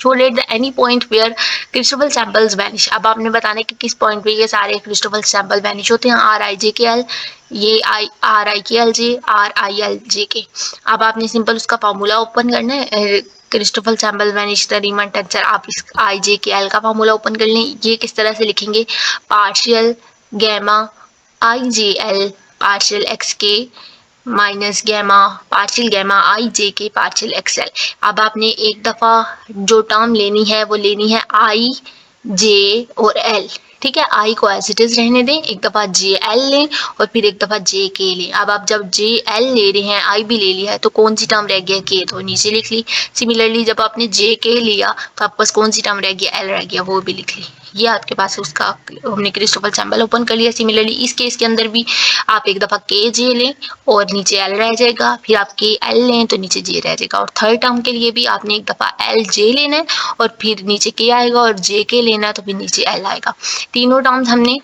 Show at the any point where Christoffel symbols vanish. अब आपने बताना है कि किस पॉइंट पे ये सारे क्रिस्टोफल सैंपल वैनिश होते हैं, are I J K L, ये आई R I K L J, R I L J K. अब आपने सिंपल उसका फार्मूला ओपन करना है, Christoffel symbol vanish the Riemann tensor. आप इस आई जे के एल का फार्मूला ओपन कर लें। ये किस तरह से लिखेंगे, पार्शियल गैमा आई जे एल पार्शियल एक्स के माइनस गैमा पार्शियल गैमा आई जे के पार्शियल एक्सएल। अब आपने एक दफा जो टर्म लेनी है वो लेनी है आई जे और एल, ठीक है। आई को एज इट इज रहने दें, एक दफा जे एल लें और फिर एक दफा जे के लें। अब आप जब जे एल ले रहे हैं, आई भी ले लिया है, तो कौन सी टर्म रह गया, के, तो नीचे लिख ली। सिमिलरली जब आपने जे के लिया तो आपके पास कौन सी टर्म रह गया, एल रह गया, वो भी लिख ली। ये आपके पास उसका हमने क्रिस्टोफल सैंपल ओपन कर लिया। सिमिलरली इस केस के अंदर भी आप एक दफा के जे लें और नीचे एल रह जाएगा, फिर आप के एल लें तो नीचे जे रह जाएगा। और थर्ड टर्म के लिए भी आपने एक दफा एल जे लेना है और फिर नीचे के आएगा, और जे के लेना है तो फिर नीचे एल आएगा। तीनों टर्म्स हमने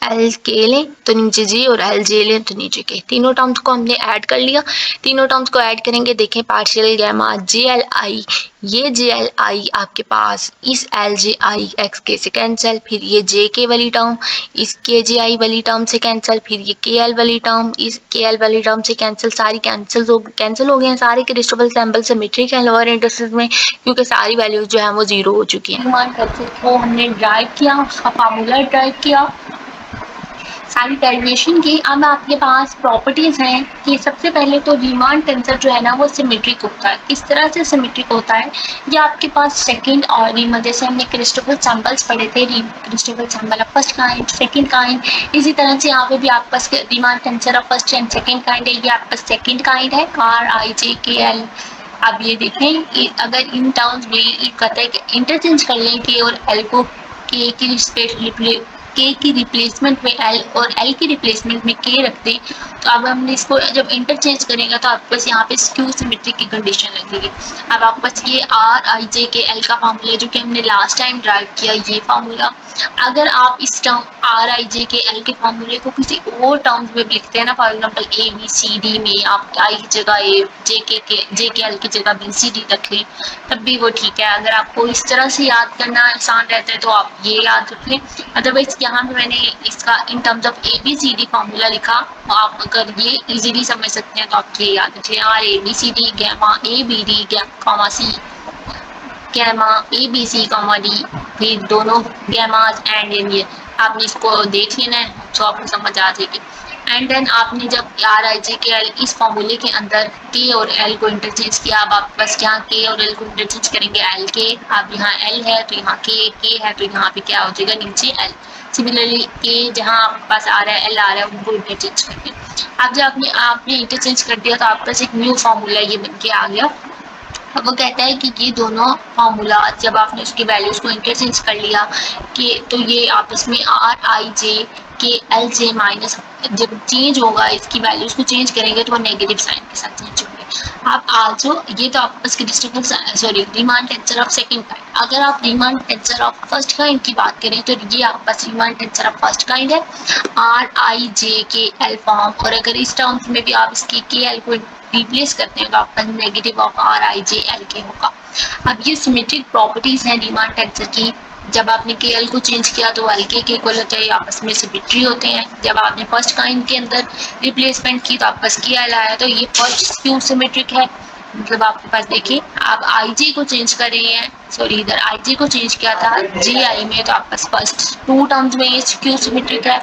एल के लें तो नीचे जे और एल जे लें तो नीचे के, तीनों टर्म्स को हमने ऐड कर लिया। तीनों टर्म्स को ऐड करेंगे, देखें partial gamma J L I, ये जे एल आई आपके पास इस एल जे आई एक्स के से कैंसिल, फिर ये जे के वाली टर्म इस के जे आई वाली टर्म से कैंसिल, फिर ये के एल वाली टर्म इस के एल वाली टर्म से कैंसिल। सारी कैंसिल हो गए हैं। सारे क्रिस्टोफल सैंपल सिमेट्रिक हैं लोअर इंटरसेस में, क्योंकि सारी वैल्यूज जो है वो जीरो हो चुकी हैं। वो हमने ड्राइव किया, उसका फार्मूला ड्राइव किया, सारी डेरिवेशन की। अब आपके पास प्रॉपर्टीज हैं कि सबसे पहले तो रीमान टेंसर जो है ना वो सिमेट्रिक होता है। किस तरह से सिमेट्रिक होता है, ये आपके पास सेकंड और रीमान, जैसे हमने क्रिस्टोफल सैंपल्स पढ़े थे, Christoffel symbol of first kind second kind, इसी तरह से यहाँ पे भी आपके पास Riemann tensor of first and second kind है। ये आपका सेकंड काइंड है, R I J K L. अब ये देखें, अगर इन टर्म्स में कहता है कि इंटरचेंज कर लें के और एल को, के की रिप्लेसमेंट में एल और एल की रिप्लेसमेंट में के रख दें, तो अब हमने इसको जब इंटरचेंज करेंगे तो आपके पास यहाँ पे स्क्यू सिमेट्रिक की कंडीशन लगेगी। अब आपके पास ये are I J K L का फार्मूला जो कि हमने लास्ट टाइम ड्राइव किया, ये फार्मूला अगर आप इस term are I J K L के फार्मूले को किसी और टर्म्स में लिखते हैं ना, for example A B C D में आप आई की जगह ए, जे के एल की जगह बी सी डी रख लें, तब भी वो ठीक है। अगर आपको इस तरह से याद करना आसान रहता है तो आप ये याद रख लें। अदरवाइज यहाँ पे मैंने इसका in terms of A B C D formula लिखा, आप अगर ये इजीली समझ सकते हैं तो आप ये याद रखें, R A B C D gamma A B D gamma C gamma A B C comma D, फिर दोनों गैमाज एंड इन, ये आपने इसको देख लेना है तो आपको समझ आ जाएगी। एंड देन आपने जब are I J K L इस फॉर्मूले के अंदर के और एल को इंटरचेंज किया, अब आप बस यहाँ के और एल को इंटरचेंज करेंगे, एल के, अब यहाँ एल है तो यहाँ के है तो यहाँ पे क्या हो जाएगा, नीचे एल। सिमिलरली के जहाँ आपके पास आ रहा है, एल आ रहा है, उनको इंटरचेंज करके अब जब आपने इंटरचेंज कर दिया तो आपके पास एक न्यू फॉर्मूला ये बन के आ गया। अब वो कहता है कि ये दोनों फार्मूला जब आपने उसकी वैल्यूज को इंटरचेंज कर लिया कि तो ये आपस में are I J K L J minus, जब चेंज होगा इसकी वैल्यूज को चेंज करेंगे तो वो नेगेटिव साइन के साथ चेंज होंगे। आप आल्सो ये तो आपस के Riemann tensor of second kind. अगर आप Riemann tensor of first kind की बात करें तो ये आपस Riemann tensor of first kind है, R I J K L form. और अगर इस टर्म्स में भी आप इसकी के एल को रिप्लेस करते हैं तो आपका negative of R I J L के होगा। अब ये सिमेट्रिक प्रॉपर्टीज हैं रीमान टेंसर की। जब आपने के एल को चेंज किया तो एल के इक्वल होता है, आपस में सिमेट्री होते हैं। जब आपने फर्स्ट काइंड के अंदर रिप्लेसमेंट की तो आपका के एल आया, तो ये फर्स्ट स्क्यू सिमेट्रिक है। मतलब आपके पास देखिए आप आई जे को चेंज कर रहे हैं, सॉरी इधर आई जे को चेंज किया था जे आई में, तो आपके पास फर्स्ट टू टर्म्स में ये स्क्यू सिमेट्रिक है।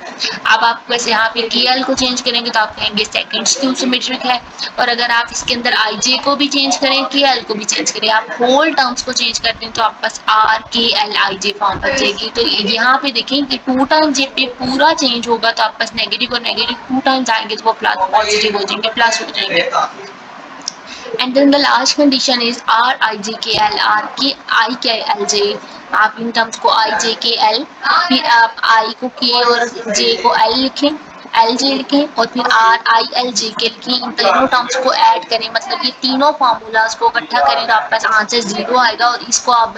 अब आप बस यहाँ पे के एल को चेंज करेंगे तो आप कहेंगे सेकंड स्क्यू सिमेट्रिक है। और अगर आप इसके अंदर आई जे को भी चेंज करें, के एल को भी चेंज करें, आप होल टर्म्स को चेंज करते हैं तो आपके पास आर के एल आई जे फॉर्म बन जाएगी। तो यहाँ पे देखें कि टू टाइम जे पे पूरा चेंज होगा तो आपके पास नेगेटिव और नेगेटिव टू टाइम्स आएंगे तो वो प्लस पॉजिटिव हो जाएंगे, प्लस हो जाएंगे। And then the last condition is R I J K L, R K I K L J। आप इन टर्म्स को I J K L, फिर आप I को K और J को L लिखें, L J लिखें और फिर R I L J K लिखें। इन तीनों टर्म्स को ऐड करें, मतलब ये तीनों फार्मूलाज को इकट्ठा करें तो आपके पास आंसर 0 आएगा। और इसको आप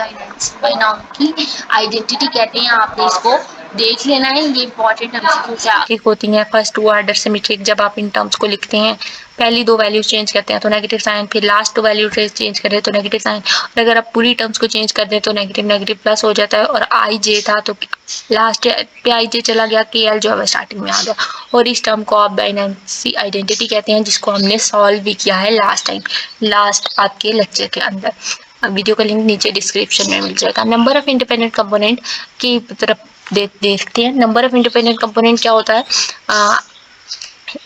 बाइनॉम की आइडेंटिटी कहते हैं। आपने इसको देख लेना है, ये इंपॉर्टेंट एमसीक्यू क्या होती हैं। फर्स्ट टू ऑर्डर सिमेट्रिक, जब आप इन टर्म्स को लिखते हैं पहली दो वैल्यूज चेंज करते हैं तो नेगेटिव साइन, फिर लास्ट टू वैल्यू चेंज करें तो नेगेटिव साइन, और अगर आप पूरी टर्म्स को चेंज कर दें तो नेगेटिव नेगेटिव प्लस हो जाता है। और आई जे था तो लास्ट पे आई जे चला गया, के एल जो है स्टार्टिंग में आ गया। और इस टर्म को आप बाइनेंसी आइडेंटिटी कहते हैं, जिसको हमने सॉल्व भी किया है लास्ट टाइम, लास्ट आपके लेक्चर के अंदर। वीडियो का लिंक नीचे डिस्क्रिप्शन में मिल जाएगा। नंबर ऑफ इंडिपेंडेंट कंपोनेंट की तरफ देखते हैं। नंबर ऑफ इंडिपेंडेंट कंपोनेंट क्या होता है?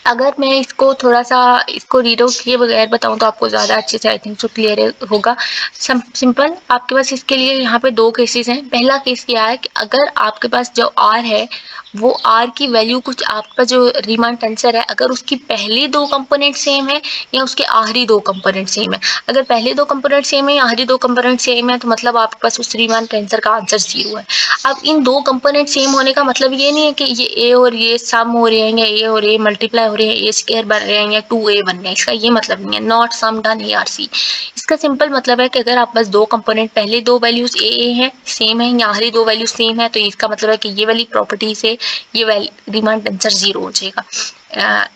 अगर मैं इसको थोड़ा सा इसको रीड आउट किए बगैर बताऊं तो आपको ज़्यादा अच्छे से आई थिंक सो क्लियर होगा। सिंपल, आपके पास इसके लिए यहाँ पे दो केसेस हैं। पहला केस क्या है कि अगर आपके पास जो आर है वो आर की वैल्यू कुछ आपका जो रीमान टेंसर है, अगर उसकी पहली दो कंपोनेंट सेम है या उसके आखिरी दो कंपोनेंट सेम है। अगर पहले दो कंपोनेंट सेम है या आखिरी दो कंपोनेंट सेम है तो मतलब आपके पास उस रीमान टेंसर का आंसर 0 है। अब इन दो कंपोनेंट सेम होने का मतलब ये नहीं है कि ये ए और ये सम हो रहे हैं या ए और ए मल्टीप्लाई हो रहे हैं, ए स्क्वायर बन रहे हैं या 2a बन रहे हैं, इसका ये मतलब नहीं है। Not sum done A R C, इसका सिंपल मतलब है कि अगर आप बस दो कंपोनेंट पहले दो वैल्यूज ए है सेम है या आखिरी दो वैल्यूज सेम है तो इसका मतलब है कि ये वाली प्रॉपर्टी से ये रीमान टेंसर 0 हो जाएगा।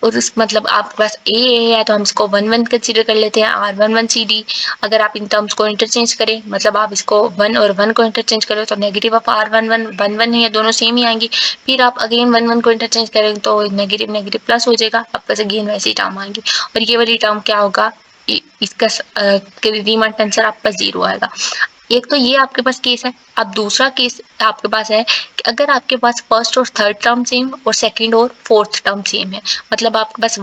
और उस मतलब आपके पास ए है तो हम इसको 1 1 कंसीडर कर लेते हैं, आर 1 1 सी डी। अगर आप इन टर्म्स को इंटरचेंज करें, मतलब आप इसको 1 और 1 को इंटरचेंज करें तो नेगेटिव ऑफ आर 1 1 1 1 है, दोनों सेम ही आएंगी। फिर आप अगेन 1 1 को इंटरचेंज करें तो नेगेटिव नेगेटिव प्लस हो जाएगा, आपके पास अगेन वैसी टर्म आएंगी। और ये वाली टर्म क्या होगा, इसका रीमान टेंसर आपका 0 आएगा। एक तो ये आपके पास केस है। अब दूसरा केस आपके पास है कि अगर आपके पास फर्स्ट और थर्ड टर्म सेम और सेकंड और फोर्थ टर्म सेम है, मतलब आपके पास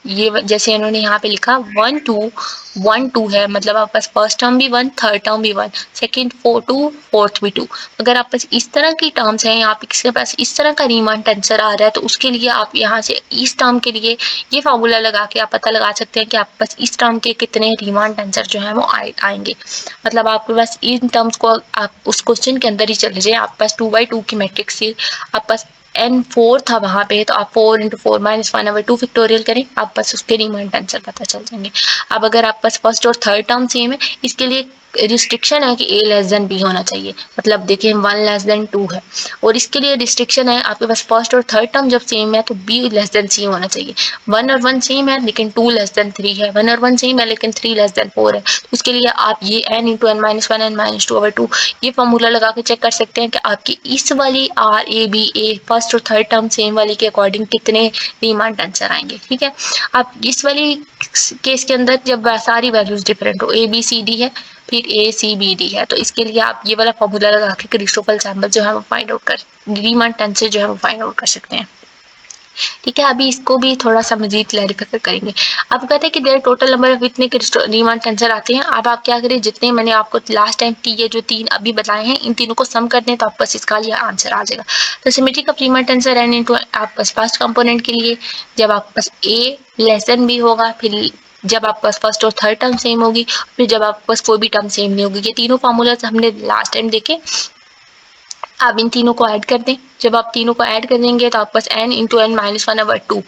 ये जैसे इन्होंने यहाँ पे लिखा 1 2 1 2 है, मतलब आपके पास फर्स्ट टर्म भी 1 थर्ड टर्म भी 1 सेकंड 4 2 फोर्थ भी 2। अगर आप पास इस तरह की टर्म्स हैं, आप इसके पास इस तरह का रीमान टेंसर आ रहा है तो उसके लिए आप यहाँ से इस टर्म के लिए ये फार्मूला लगा के आप पता लगा सकते हैं कि आपके पास इस टर्म के कितने रीमान टेंसर जो है वो आएंगे। मतलब आपके पास इन टर्म्स को आप उस क्वेश्चन के अंदर ही चले जाए, आपके पास 2/2 की मैट्रिक्स थी, आपके पास n4 था वहां पे, तो आप 4 × 4 - 1/2 फैक्टोरियल करें, आप बस उसके रीमान टेंसर पता चल जाएंगे। अब अगर आप पास फर्स्ट और थर्ड टर्म सेम है, इसके लिए रिस्ट्रिक्शन है कि a लेस देन b होना चाहिए, मतलब देखिए 1 लेस देन 2 है। और इसके लिए रिस्ट्रिक्शन है आपके पास फर्स्ट और थर्ड टर्म जब सेम है तो b लेस देन c होना चाहिए। 1 और 1 सेम है लेकिन 2 लेस देन 3 है, 1 और 1 सेम है लेकिन 3 लेस देन 4 है। तो उसके लिए आप ये n × n - 1 n - 2/2 ये फॉर्मूला लगा के चेक कर सकते हैं कि आपकी इस वाली R A B A first और थर्ड टर्म सेम वाली के अकॉर्डिंग कितने रीमान टेंसर आएंगे। ठीक है, अब इस वाली केस के अंदर जब सारी वैल्यूज डिफरेंट हो, ए बी सी डी है फिर ए सी बी डी है, तो इसके लिए आप ये वाला फॉर्मूला लगा के क्रिस्टोफल सैम्पल जो है वो फाइंड आउट कर रीमान टेंसर जो है वो फाइंड आउट कर सकते हैं। ठीक है, अभी इसको भी थोड़ा सा मजीद क्लैरिफाई करेंगे। अब कहते हैं कि देयर टोटल नंबर ऑफ इतने रीमान टेंसर आते हैं। अब आप क्या करें, जितने मैंने आपको लास्ट टाइम ये जो 3 अभी बताए हैं इन तीनों को सम कर दें तो आप बस इसका ये आंसर आ जाएगा। तो symmetric of Riemann tensor N into आप बस फर्स्ट कंपोनेंट के लिए जब आपके पास ए लेस देन बी होगा, फिर जब आपके पास फर्स्ट और थर्ड टर्म सेम होगी, फिर जब आपके पास कोई भी टर्म सेम नहीं होगी। ये तीनों फार्मूला हमने लास्ट टाइम देखे। आप इन तीनों को ऐड कर दें, जब आप तीनों को ऐड कर देंगे तो आपके पास n × n - 1/2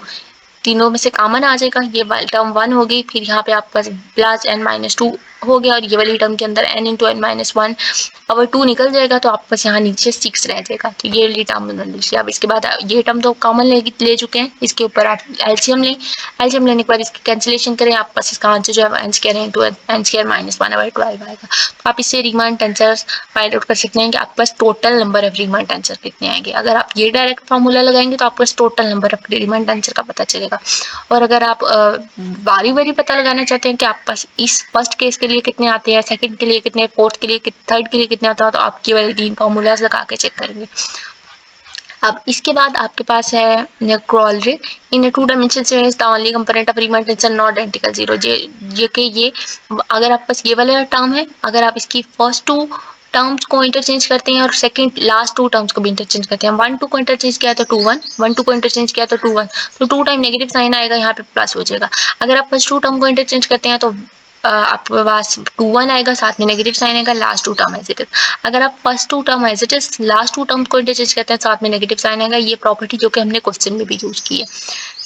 तीनों में से कॉमन आ जाएगा, ये टर्म 1 होगी, फिर यहाँ पे आपके पास प्लस n - 2 हो गया और ये वाली टर्म के अंदर n × n - 1/2 निकल जाएगा तो आपके पास यहाँ नीचे 6 रह जाएगा। तो ये वाली टर्म बन लीजिए। अब इसके बाद ये टर्म तो कॉमन ले चुके हैं, इसके ऊपर आप एलसीएम लें, एलसीएम लेने के बाद इसकी कैंसिलेशन करें, आपके पास इसका आंसर जो है n² × n² - 1/12 आएगा। तो आप इससे रीमान टेंसर फाइंड आउट कर सकते हैं कि आपके पास total number of Riemann tensor कितने आएंगे। अगर आप ये डायरेक्ट फार्मूला लगाएंगे तो आपके पास total number of Riemann tensor का पता चलेगा। और अगर आप बारी बारी पता लगाना चाहते हैं कि आपके पास इस फर्स्ट केस के लिए कितने आते हैं, सेकंड के लिए कितने, फोर्थ के लिए थर्ड के लिए कितने आता है, तो आप केवल 3 फार्मूलाज लगा के चेक करेंगे। अब इसके बाद आपके पास है क्रॉलरी इन 2 डायमेंशन से the only component of Riemann tensor not identical 0। ये अगर आपके पास ये वाला टर्म है, अगर आप इसकी फर्स्ट 2 टर्म्स को इंटरचेंज करते हैं और सेकंड लास्ट 2 टर्म्स को भी इंटरचेंज करते हैं, 1 2 को इंटरचेंज किया तो 2 1, 1 2 को इंटरचेंज किया तो 2 1, तो 2 टाइम नेगेटिव साइन आएगा, यहाँ पे प्लस हो जाएगा। अगर आप फर्स्ट 2 टर्म को इंटरचेंज करते हैं तो आपके पास 2 1 आएगा, साथ में नेगेटिव साइन आएगा, last 2 term as it is. अगर आप first 2 term as it is last 2 term को इंटरचेंज करते हैं साथ में नेगेटिव साइन आएगा, ये प्रॉपर्टी जो कि हमने क्वेश्चन में भी यूज की है।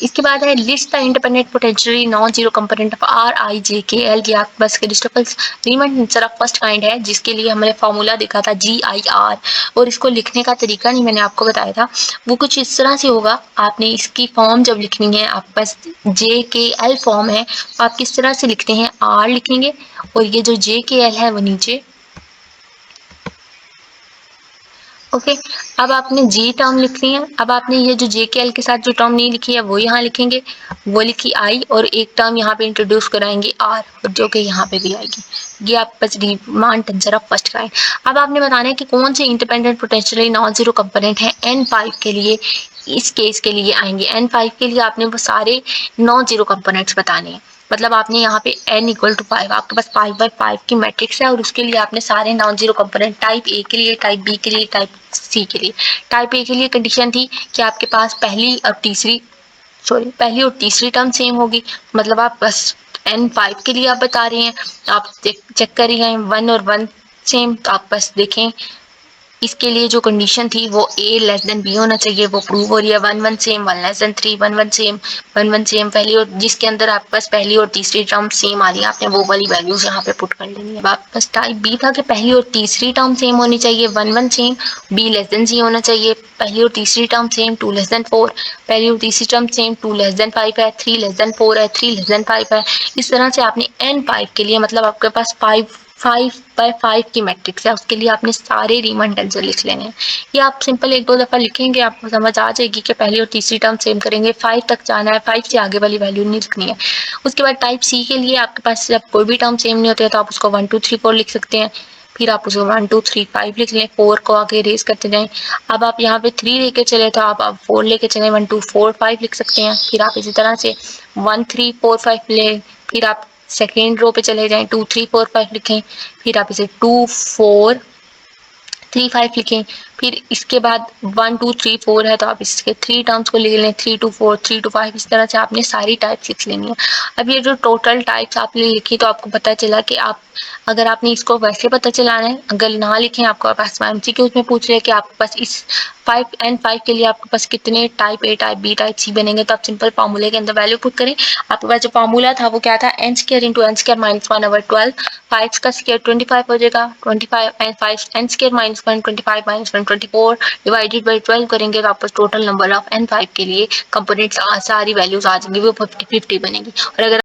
इसके बाद है list the independent potentially non zero component of R I J K L. ये आपके पास Christoffel's Riemann nature of first kind है, जिसके लिए हमने फॉर्मूला देखा था जी आई आर, और इसको लिखने का तरीका नहीं मैंने आपको बताया था, वो कुछ इस तरह से होगा। आपने इसकी फॉर्म जब लिखनी है, आपके पास जे के एल फॉर्म है, तो आप किस तरह से लिखते हैं, आर लिखेंगे और ये जो जे के एल है वो नीचे। ओके, अब आपने जी टर्म लिख ली है। अब आपने ये जो जे के एल के साथ जो टर्म नहीं लिखी है वो यहाँ लिखेंगे, वो लिखी आई, और एक टर्म यहाँ पे इंट्रोड्यूस कराएंगे आर, जो कि यहाँ पे भी आएगी। ये आपके पास Riemann tensor of first kind. अब आपने बताना है कि कौन से independent potentially non zero component है N5 के लिए, इस केस के लिए आएंगे। N5 के लिए आपने वो सारे नॉन जीरो कंपोनेंट्स बताने हैं। मतलब आपने यहाँ पे n इक्वल टू 5, आपके पास 5/5 की मैट्रिक्स है, और उसके लिए आपने सारे non zero component type A के लिए, टाइप बी के लिए, टाइप सी के लिए। टाइप ए के लिए कंडीशन थी कि आपके पास पहली और तीसरी टर्म सेम होगी। मतलब आप बस N5 के लिए आप बता रहे हैं, आप चेक कर रही हैं 1 और 1 सेम, तो आप बस देखें इसके लिए जो कंडीशन थी वो a लेस देन b होना चाहिए, वो प्रूव हो रही है। 1 1 same, 1 less than 3, 1 1 same, 1 1 same, पहली और जिसके अंदर आपके पास पहली और तीसरी टर्म सेम आ रही है, आपने वो वाली वैल्यूज यहाँ पे पुट कर लेनी है। आपके पास टाइप बी था कि पहली और तीसरी टर्म सेम होनी चाहिए, 1 1 same, b less than c होना चाहिए, पहली और तीसरी टर्म सेम, 2 लेस देन 4, पहली और तीसरी टर्म सेम, 2 लेस देन 5 है, 3 लेस देन 4 है, 3 लेस देन 5 है। इस तरह से आपने N5 के लिए, मतलब आपके पास 5/5 की मैट्रिक्स है, उसके लिए आपने सारे रीमन टेंसर लिख लेने हैं। ये आप सिंपल 1-2 दफा लिखेंगे, आपको समझ आ जाएगी कि पहली और तीसरी टर्म सेम करेंगे, 5 तक जाना है, 5 से आगे वाली वैल्यू नहीं लिखनी है। उसके बाद टाइप सी के लिए आपके पास जब कोई भी टर्म सेम नहीं होती है तो आप उसको 1 2 3 4 लिख सकते हैं, फिर आप उसको 1 2 3 5 लिख लें, 4 को आगे रेज करते जाएं। अब आप यहाँ पे 3 लेके चले तो आप 4 लेके चले, 1 2 4 5 लिख सकते हैं। फिर आप इसी तरह से 1 3 4 5 ले, फिर आप सेकेंड रो पे चले जाएं, 2 3 4 5 लिखें, फिर आप इसे 2 4 3 5 लिखें। फिर इसके बाद 1 2 3 4 है तो आप इसके 3 टर्म्स को ले लें, 3 2 4 3 2 5, इस तरह से आपने सारी टाइप्स लिख लेनी है। अब ये जो टोटल टाइप्स आपने लिखी तो आपको पता चला कि आप, अगर आपने इसको वैसे पता चलाना है, अगर ना लिखें, आपको पास MCQ उसमें पूछ रहे हैं कि आपके पास इस 5 के लिए आपके पास कितने type A, type B, type C बनेंगे, तो आप सिंपल फार्मूले के अंदर वैल्यू पुट करें। आपके पास जो फार्मूला था वो क्या था, n square into n square minus 1/12, 5 का स्क्वायर 25 हो जाएगा, 25 and 5 n square minus 1, 25 minus 1 24 divided by 12 करेंगे तो आपको टोटल नंबर ऑफ N5 के लिए कंपोनेंट्स सारी वैल्यूज आ जाएंगी, वो 50 बनेगी। और अगर